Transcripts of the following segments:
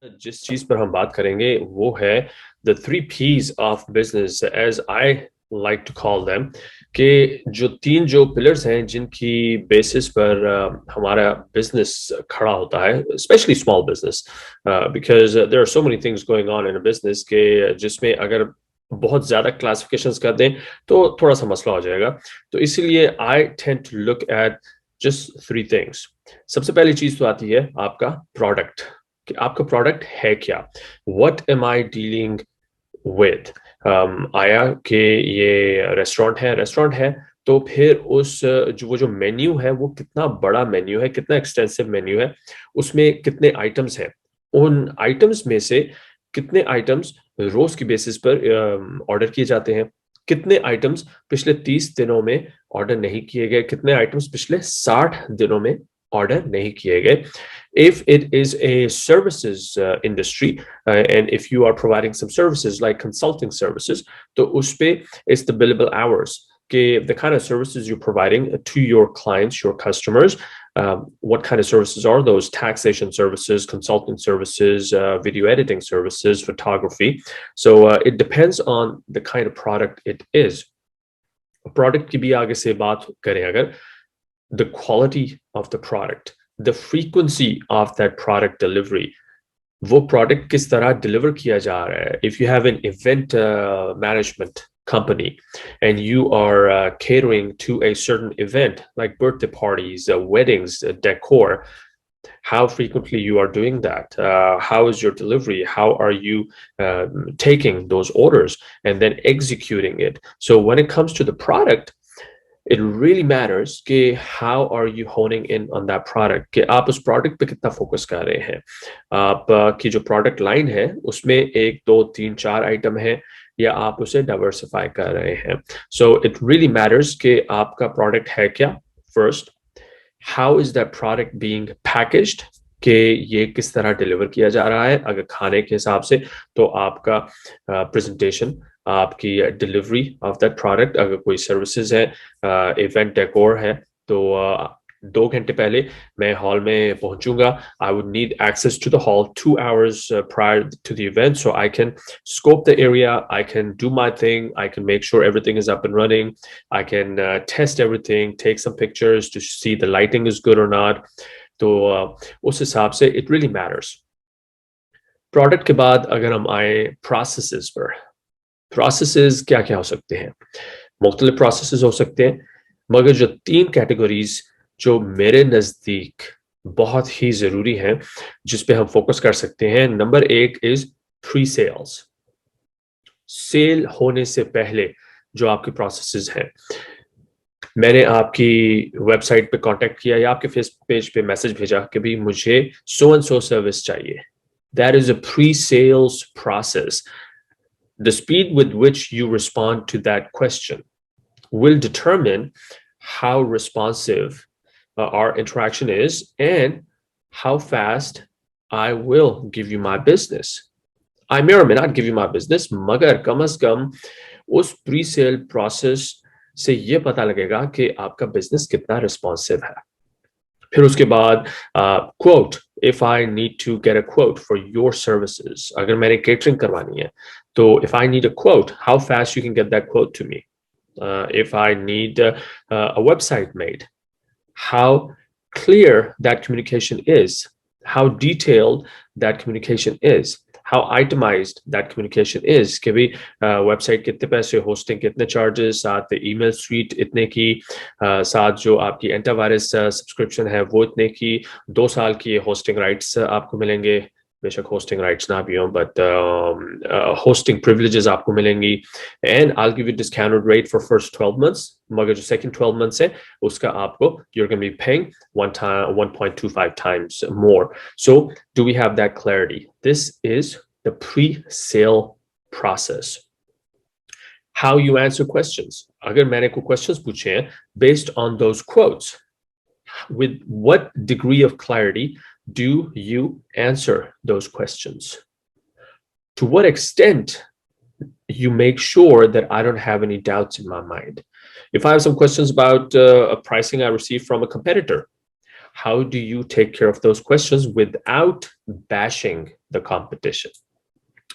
जिस चीज पर हम बात करेंगे वो है the three Ps of business as I like to call them कि जो पिलर्स हैं जिनकी बेसिस पर हमारा बिजनेस खड़ा होता है specially small business because there are so many things going on in a business के जिसमें अगर बहुत ज्यादा क्लासिफिकेशंस कर दें तो थोड़ा सा मसला हो जाएगा। तो इसीलिए I tend to look at just three things. सबसे पहली चीज तो आती है आपका प्रोडक्ट कि आपका प्रोडक्ट है क्या। What am I dealing with. आया कि ये रेस्टोरेंट है तो फिर उस वो जो मेन्यू है वो कितना बड़ा मेन्यू है, कितना एक्सटेंसिव मेन्यू है, उसमें कितने आइटम्स हैं, उन आइटम्स में से कितने आइटम्स रोज की बेसिस पर ऑर्डर किए जाते हैं, कितने आइटम्स पिछले 30 दिनों में ऑर्डर नहीं किए गए, कितने आइटम्स पिछले 60 दिनों में ऑर्डर नहीं किए गए। If it is a services industry and if you are providing some services like consulting services, तो उस पे is the billable hours कि the kind of services you're providing to your clients, your customers. What kind of services are those? Taxation services, consulting services, video editing services, photography. So it depends on the kind of product it is. Product की भी आगे से बात करें अगर, the quality of the product, the frequency of that product delivery, वो product किस तरह deliver किया जा रहा है। If you have an event management company and you are catering to a certain event like birthday parties, weddings, decor, how frequently you are doing that, how is your delivery, how are you taking those orders and then executing it. So when it comes to the product, it really matters कि how are you honing in on that product, कि आप उस product पे कितना focus कर रहे हैं। आप की जो product line है उसमें 1 2 3 4 आइटम है या आप उसे diversify कर रहे हैं। So it really matters कि आपका product है क्या। First, how is that product being packaged, कि ये किस तरह डिलीवर किया जा रहा है। अगर खाने के हिसाब से तो आपका प्रेजेंटेशन, आपकी डिलीवरी ऑफ दैट प्रोडक्ट, अगर कोई सर्विसेज है, इवेंट डेकोर है तो 2 घंटे पहले मैं हॉल में पहुंचूंगा। I would need access to the hall 2 hours prior to the event so I can scope the area, I can do my thing, I can make sure everything is up and running, I can test everything, take some pictures to see the lighting is good or not. तो उस हिसाब से it really matters. Product के बाद अगर हम आए processes पर, प्रोसेसेस क्या क्या हो सकते हैं। मुख्तलिफ प्रोसेसेस हो सकते हैं मगर जो 3 कैटेगरीज जो मेरे नज़दीक बहुत ही ज़रूरी हैं जिस पे हम फोकस कर सकते हैं, number 1 is pre sales. Sale होने से पहले जो आपके प्रोसेसेस हैं, मैंने आपकी वेबसाइट पे कांटेक्ट किया या आपके फेसबुक पेज पे मैसेज भेजा कि भी मुझे सो एंड सो सर्विस चाहिए, that is a pre sales process. The speed with which you respond to that question will determine how responsive our interaction is and how fast I will give you my business. I may or may not give you my business, मगर कम से कम उस pre-sale process से ये पता लगेगा कि आपका business कितना responsive है। फिर उसके बाद quote, if I need to get a quote for your services, अगर मैंने catering करवानी है तो if I need a quote, how fast you can get that quote to me. If I need a website made, how clear that communication is, how detailed that communication is, how itemized that communication is कि भी website कितने पैसे, hosting कितने charges, साथ email sweet इतने की, साथ जो आपकी एंटावायरस सब्सक्रिप्शन है वो इतने की, 2 साल की होस्टिंग राइट्स आपको मिलेंगे, बेशक होस्टिंग राइट्स ना भी हो बट होस्टिंग प्रिविलेजेस आपको मिलेंगी, and I will give you discounted rate for first 12 months, मगर जो सेकंड 12 months है उसका आपको you're going to be paying 1.25 times more. So do we have that clarity? This is the pre-sale process. How you answer questions. अगर मैंने कोई questions पूछे हैं based on those quotes, with what degree of clarity do you answer those questions? To what extent you make sure that I don't have any doubts in my mind? If I have some questions about a pricing I received from a competitor, how do you take care of those questions without bashing the competition.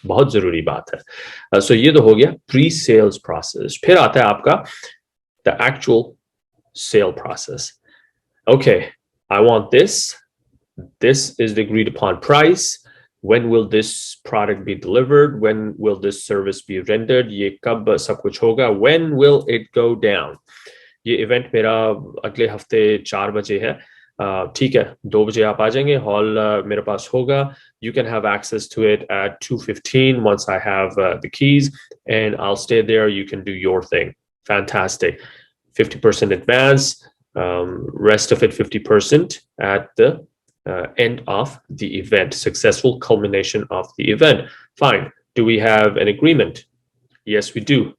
बहुत जरूरी बात है. So ये तो हो गया pre-sales process. फिर आता है आपका the actual sale process. Okay, I want this. This is the agreed upon price. When will this product be delivered? When will this service be rendered? ये कब सब कुछ होगा? When will it go down? ये event मेरा अगले हफ्ते 4 बजे है. ठीक है, 2 बजे आप आ जाएंगे. हॉल मेरे पास होगा. You can have access to it at 2:15 once I have the keys, and I'll stay there. You can do your thing. Fantastic. 50% advance, rest of it 50% at the end of the event. Successful culmination of the event. Fine. Do we have an agreement? Yes, we do.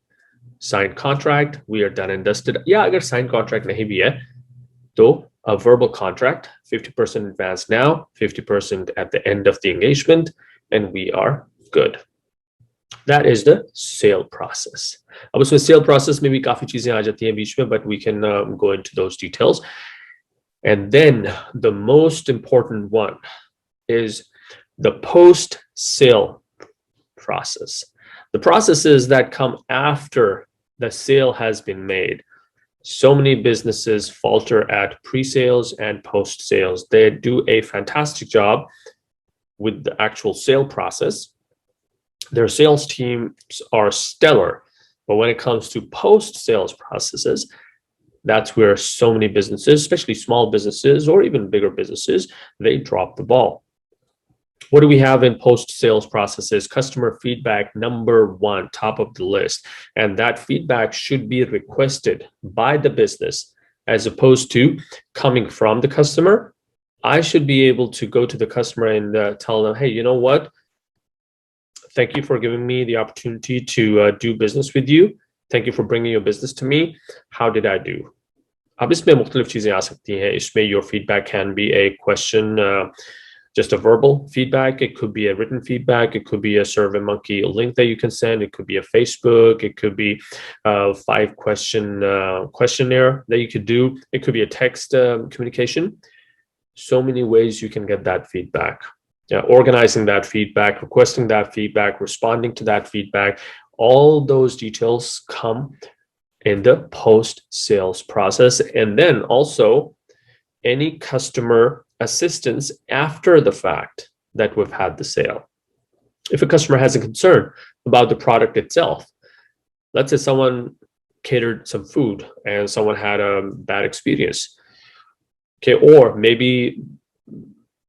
Signed contract. We are done and dusted. Yeah, agar signed contract nahi bhi hai, to a verbal contract, 50% advance now, 50% at the end of the engagement, and we are good. That is the sale process. अब उसमें sale process में भी काफी चीजें आ जाती हैं बीच में, but we can go into those details. And then the most important one is the post-sale process. The processes that come after the sale has been made. So many businesses falter at pre-sales and post-sales. They do a fantastic job with the actual sale process. Their sales teams are stellar. But when it comes to post-sales processes, that's where so many businesses, especially small businesses or even bigger businesses, they drop the ball. What do we have in post-sales processes? Customer feedback, number 1, top of the list. And that feedback should be requested by the business as opposed to coming from the customer. I should be able to go to the customer and tell them, hey, you know what? Thank you for giving me the opportunity to do business with you. Thank you for bringing your business to me. How did I do? अब इसमें मुख्तलिफ चीजें आ सकती हैं. इसमें your feedback can be a question, just a verbal feedback. It could be a written feedback. It could be a SurveyMonkey link that you can send. It could be a Facebook. It could be a 5-question questionnaire that you could do. It could be a text communication. So many ways you can get that feedback. Organizing that feedback, requesting that feedback, responding to that feedback. All those details come in the post-sales process. And then also any customer assistance after the fact that we've had the sale. If a customer has a concern about the product itself, let's say someone catered some food and someone had a bad experience. Okay, or maybe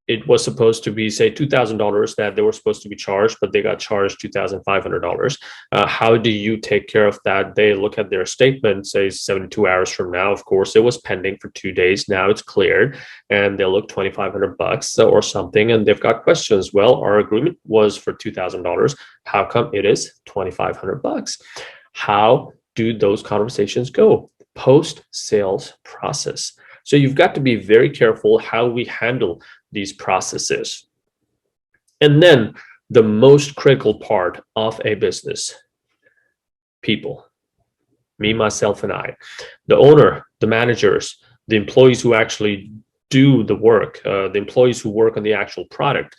it was supposed to be, say, $2,000 that they were supposed to be charged, but they got charged $2,500. How do you take care of that? They look at their statement, say 72 hours from now. Of course, it was pending for 2 days. Now it's cleared, and they'll look $2,500 or something, and they've got questions. Well, our agreement was for $2,000. How come it is $2,500? How do those conversations go? Post-sales process. So you've got to be very careful how we handle these processes. And then the most critical part of a business, people, me, myself, and I, the owner, the managers, the employees who actually do the work, the employees who work on the actual product.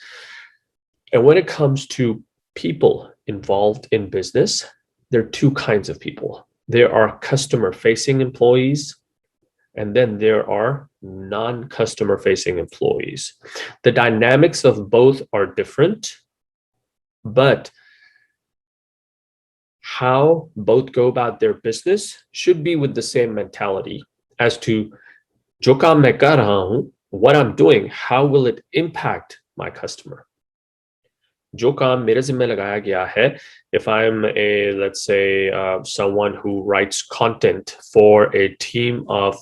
And when it comes to people involved in business, there are 2 kinds of people. There are customer-facing employees, and then there are non-customer facing employees. The dynamics of both are different, but how both go about their business should be with the same mentality as to जो काम मैं कर रहा हूं, what I'm doing, how will it impact my customer? जो काम मेरे ज़िम्मे लगाया गया है, if I'm let's say someone who writes content for a team of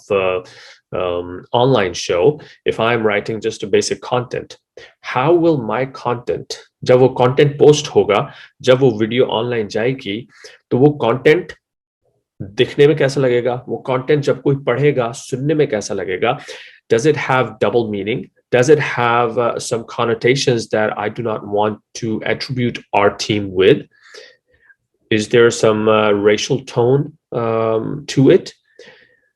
online show, if I'm writing just a basic content, how will my content, जब वो content post होगा, जब वो video online जाएगी, तो वो content दिखने में कैसा लगेगा? वो content जब कोई पढ़ेगा, सुनने में कैसा लगेगा? Does it have double meaning? Does it have some connotations that I do not want to attribute our team with? Is there some racial tone to it?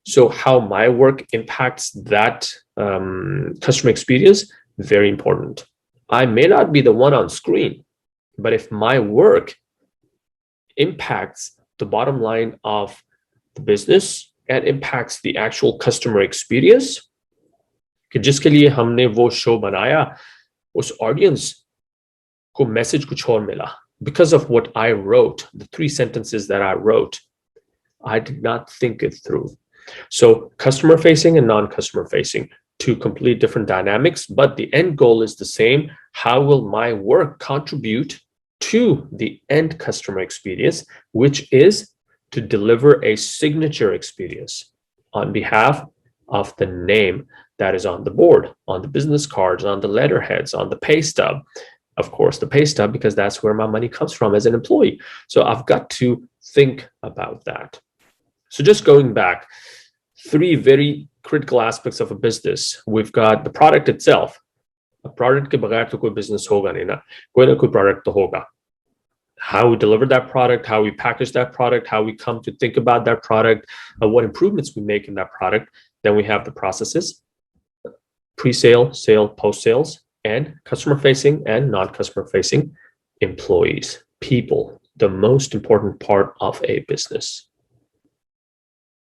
So how my work impacts that customer experience, very important. I may not be the one on screen, but if my work impacts the bottom line of the business and impacts the actual customer experience, कि जिसके लिए हमने वो show बनाया, उस audience को message कुछ और मिला. Because of what I wrote, the 3 sentences that I wrote, I did not think it through. So customer facing and non-customer facing, 2 complete different dynamics, but the end goal is the same. How will my work contribute to the end customer experience, which is to deliver a signature experience on behalf of the name that is on the board, on the business cards, on the letterheads, on the pay stub. Of course, the pay stub, because that's where my money comes from as an employee. So I've got to think about that. So just going back, 3 very critical aspects of a business. We've got the product itself. A product के बगैर तो कोई business होगा नहीं ना. कोई ना कोई product तो होगा. How we deliver that product, how we package that product, how we come to think about that product, what improvements we make in that product. Then we have the processes, pre-sale, sale, post-sales, and customer-facing and non-customer-facing employees, people, the most important part of a business.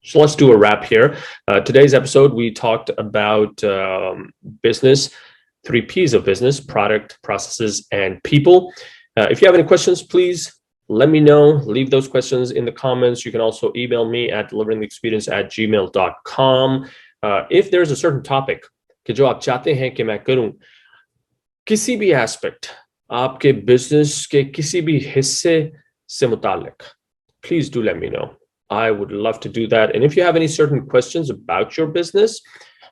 So let's do a wrap here. Today's episode, we talked about business, 3 P's of business: product, processes, and people. If you have any questions, please let me know. Leave those questions in the comments. You can also email me at deliveringtheexperience@gmail.com. If there's a certain topic कि जो आप चाहते हैं कि मैं करूं, किसी भी एस्पेक्ट आपके बिजनेस के किसी भी हिस्से से मुतालिक, please do let me know. I would love to do that. And if you have any certain questions about your business,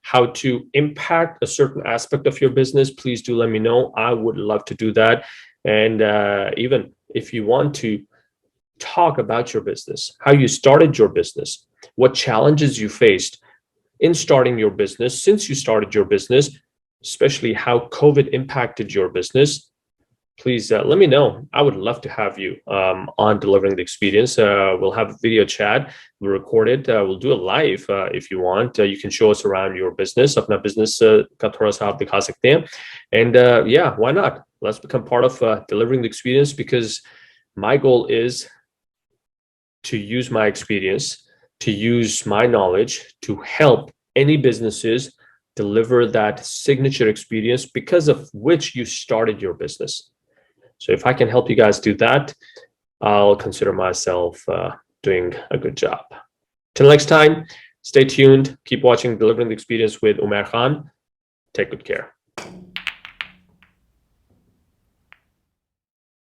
how to impact a certain aspect of your business, please do let me know. I would love to do that. And even if you want to talk about your business, how you started your business, what challenges you faced in starting your business, since you started your business, especially how COVID impacted your business, please let me know. I would love to have you on Delivering the Experience. We'll have a video chat. We'll record it. We'll do it live if you want. You can show us around your business. अपना business का थोड़ा सा आप दिखा सकते हैं. And yeah, why not? Let's become part of Delivering the Experience, because my goal is to use my experience, to use my knowledge to help any businesses deliver that signature experience because of which you started your business. So if I can help you guys do that, I'll consider myself doing a good job. Till next time, stay tuned. Keep watching Delivering the Experience with Umair Khan. Take good care.